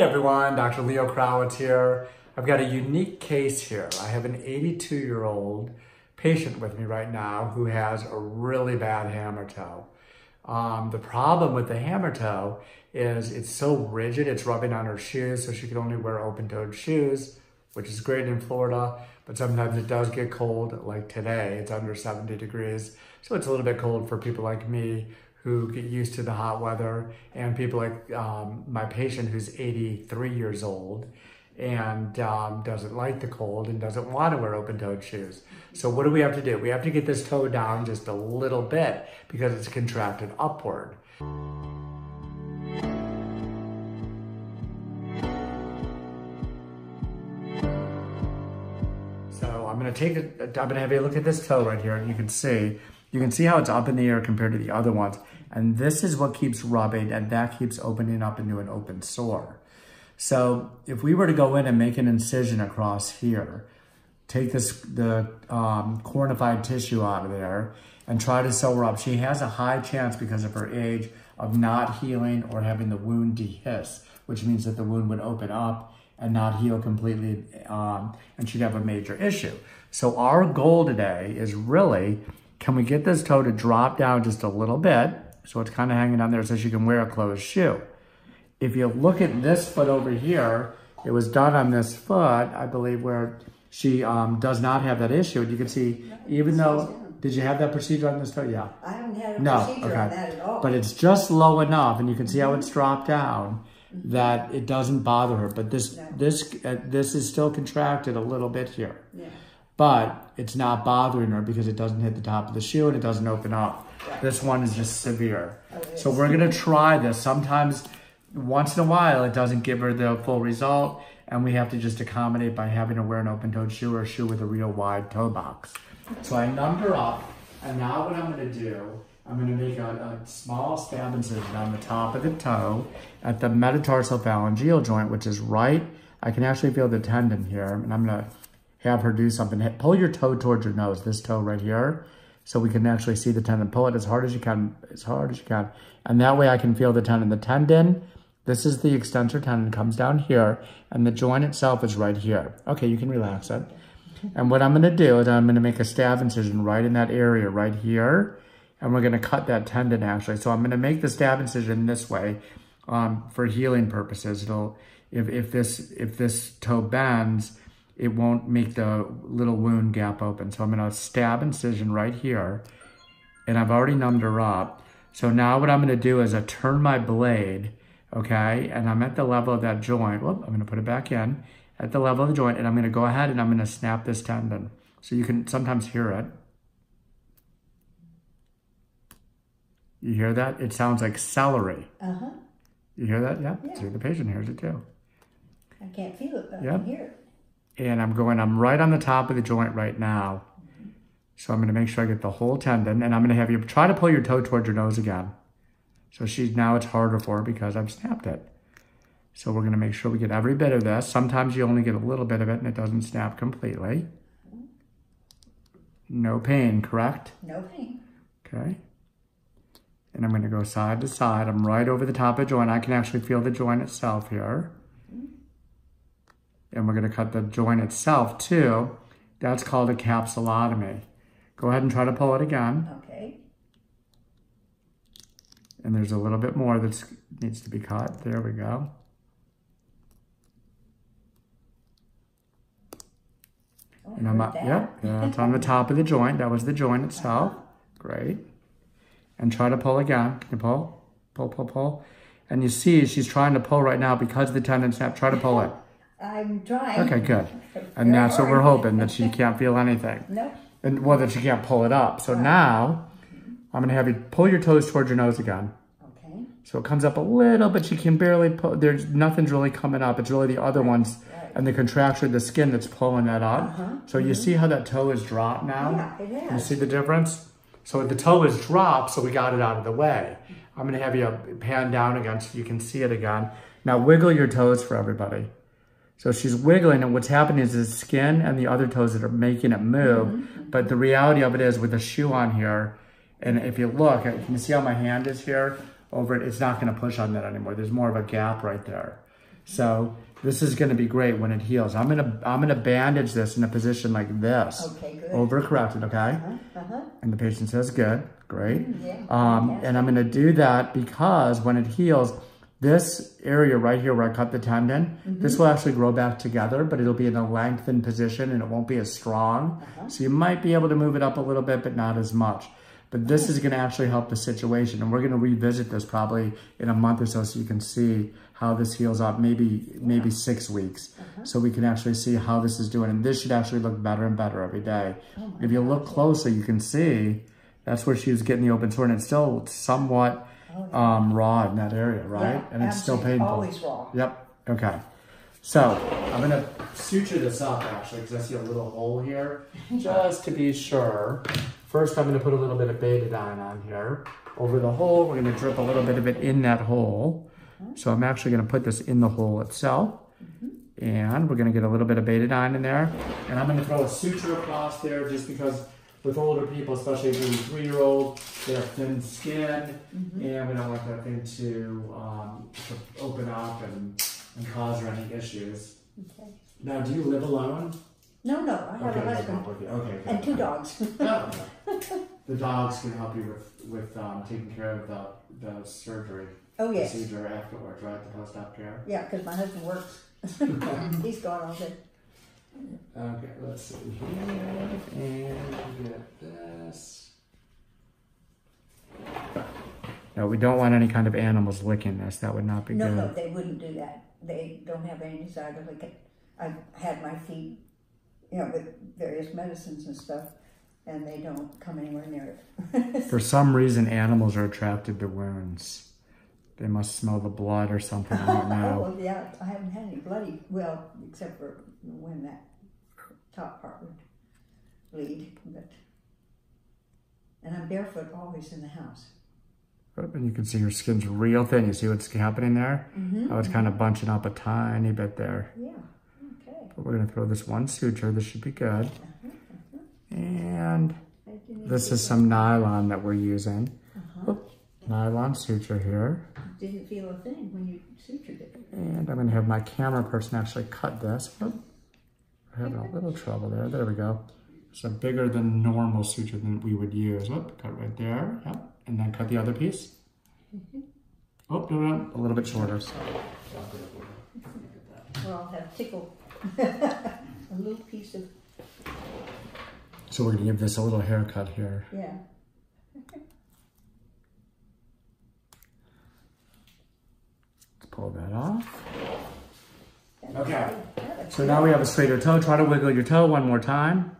everyone, Dr. Leo Krawetz here. I've got a unique case here. I have an 82-year-old patient with me right now who has a really bad hammer toe. The problem with the hammer toe is it's so rigid, it's rubbing on her shoes, so she can only wear open-toed shoes, which is great in Florida, but sometimes it does get cold, like today, it's under 70 degrees, so it's a little bit cold for people like me who get used to the hot weather, and people like my patient who's 83 years old and doesn't like the cold and doesn't want to wear open-toed shoes. So what do? We have to get this toe down just a little bit because it's contracted upward. So I'm gonna have you look at this toe right here, and you can see how it's up in the air compared to the other ones. And this is what keeps rubbing, and that keeps opening up into an open sore. So if we were to go in and make an incision across here, take the cornified tissue out of there and try to sew her up, she has a high chance because of her age of not healing or having the wound dehisce, which means that the wound would open up and not heal completely, and she'd have a major issue. So our goal today is really, can we get this toe to drop down just a little bit so it's kind of hanging down there so she can wear a closed shoe? If you look at this foot over here, it was done on this foot, I believe, where she does not have that issue. And you can see, even though, did you have that procedure on this toe? Yeah. I haven't had a procedure on that at all. But it's just low enough, and you can see how it's dropped down, that it doesn't bother her. But this is still contracted a little bit here. Yeah. But it's not bothering her because it doesn't hit the top of the shoe and it doesn't open up. Right. This one is just severe. So we're gonna try this. Sometimes, once in a while, it doesn't give her the full result, and we have to just accommodate by having her wear an open-toed shoe or a shoe with a real wide toe box. So I numbed her up, and now what I'm gonna do, I'm gonna make a small stab incision on the top of the toe at the metatarsophalangeal joint, which is right. I can actually feel the tendon here, and I'm gonna have her do something. Pull your toe towards your nose, this toe right here, so we can actually see the tendon. Pull it as hard as you can, And that way I can feel the tendon. The tendon, this is the extensor tendon, comes down here, and the joint itself is right here. Okay, you can relax it. And what I'm gonna do is I'm gonna make a stab incision right in that area, right here, and we're gonna cut that tendon actually. So I'm gonna make the stab incision this way for healing purposes. It'll, if this toe bends, it won't make the little wound gap open. So I'm gonna stab incision right here, and I've already numbed her up. So now what I'm gonna do is I turn my blade, okay, and I'm at the level of that joint. Whoop, I'm gonna put it back in, at the level of the joint, and I'm gonna go ahead and I'm gonna snap this tendon. So you can sometimes hear it. You hear that? It sounds like celery. Uh-huh. You hear that? Yeah. See, the patient hears it too. I can't feel it, but I can hear it. And I'm right on the top of the joint right now. So I'm gonna make sure I get the whole tendon, and I'm gonna have you try to pull your toe towards your nose again. So now it's harder for her because I've snapped it. So we're gonna make sure we get every bit of this. Sometimes you only get a little bit of it and it doesn't snap completely. No pain, correct? No pain. Okay. And I'm gonna go side to side. I'm right over the top of the joint. I can actually feel the joint itself here. And we're gonna cut the joint itself too. That's called a capsulotomy. Go ahead and try to pull it again. Okay. And there's a little bit more that needs to be cut. There we go. Oh, and I'm up, yep, that's on the top of the joint. That was the joint itself. Great. And try to pull again. Can you pull? Pull, pull, pull. And you see she's trying to pull right now because the tendon snapped. Try to pull it. I'm trying. Okay, good. And that's what we're hoping, that she can't feel anything. No. And well, that she can't pull it up. So now, I'm gonna have you pull your toes towards your nose again. Okay. So it comes up a little, but she can barely pull. Nothing's really coming up. It's really the other ones and the contraction of the skin that's pulling that up. So you see how that toe is dropped now? Yeah, it is. You see the difference? So the toe is dropped, so we got it out of the way. I'm gonna have you pan down again so you can see it again. Now wiggle your toes for everybody. So she's wiggling, and what's happening is the skin and the other toes that are making it move. But the reality of it is, with a shoe on here, and if you look, can you see how my hand is here over it? It's not gonna push on that anymore. There's more of a gap right there. So this is going to be great when it heals. I'm gonna bandage this in a position like this. Okay, good. Over-corrected, okay? And the patient says, good, great. Yeah, and I'm gonna do that because when it heals, this area right here where I cut the tendon, this will actually grow back together, but it'll be in a lengthened position and it won't be as strong. So you might be able to move it up a little bit, but not as much. But this is gonna actually help the situation. And we're gonna revisit this probably in a month or so you can see how this heals up, maybe 6 weeks. So we can actually see how this is doing. And this should actually look better and better every day. If you look closer, you can see that's where she was getting the open sore, and it's still somewhat raw in that area, right? Yeah, and it's still painful. Always raw. Yep, okay. So I'm gonna suture this up actually, because I see a little hole here, just to be sure. First, I'm gonna put a little bit of betadine on here. Over the hole, we're gonna drip a little bit of it in that hole. So I'm actually gonna put this in the hole itself. And we're gonna get a little bit of betadine in there. And I'm gonna throw a suture across there just because with older people, especially a 3-year-old, they have thin skin, and we don't want that thing to open up and cause her any issues. Okay. Now, do you live alone? No, I have a husband. Okay, and 2 dogs. Oh, okay. The dogs can help you with taking care of the surgery procedure afterwards, right? The post-op care? Yeah, because my husband works. He's gone all day. Okay, let's see here. And get this. No, we don't want any kind of animals licking this. That would not be good. No, they wouldn't do that. They don't have any desire to lick it. I've had my feet, with various medicines and stuff, and they don't come anywhere near it. For some reason, animals are attracted to wounds. They must smell the blood or something. I don't know. Well, yeah, I haven't had any bloody, except for when that top part would bleed. And I'm barefoot always in the house. And you can see her skin's real thin. You see what's happening there? How it's kind of bunching up a tiny bit there. Yeah, okay. But we're going to throw this one suture. This should be good. And this is some nylon that we're using. Nylon suture here. Didn't feel a thing when you sutured it. And I'm going to have my camera person actually cut this. We're having a little trouble there. There we go. It's a bigger than normal suture than we would use. Cut right there. Yep. And then cut the other piece. Oh, no, a little bit shorter. Well, I'll have tickle. A little piece of... So we're going to give this a little haircut here. Yeah. Pull that off. Okay, so now we have a straighter toe. Try to wiggle your toe one more time.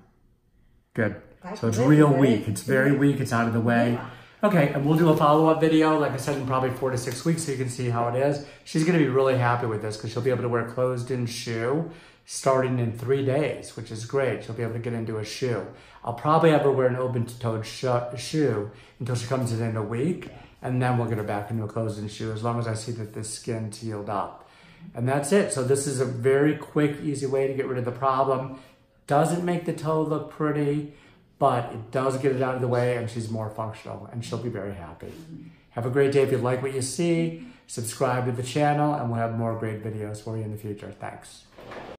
Good. So it's real weak. It's very weak. It's out of the way. Okay, and we'll do a follow-up video, like I said, in probably 4 to 6 weeks so you can see how it is. She's going to be really happy with this because she'll be able to wear a closed-in shoe starting in 3 days, which is great. She'll be able to get into a shoe. I'll probably have her wear an open-toed shoe until she comes in a week. And then we'll get her back into a closed-in shoe as long as I see that the skin's healed up. And that's it. So this is a very quick, easy way to get rid of the problem. Doesn't make the toe look pretty, but it does get it out of the way and she's more functional and she'll be very happy. Have a great day. If you like what you see, subscribe to the channel and we'll have more great videos for you in the future. Thanks.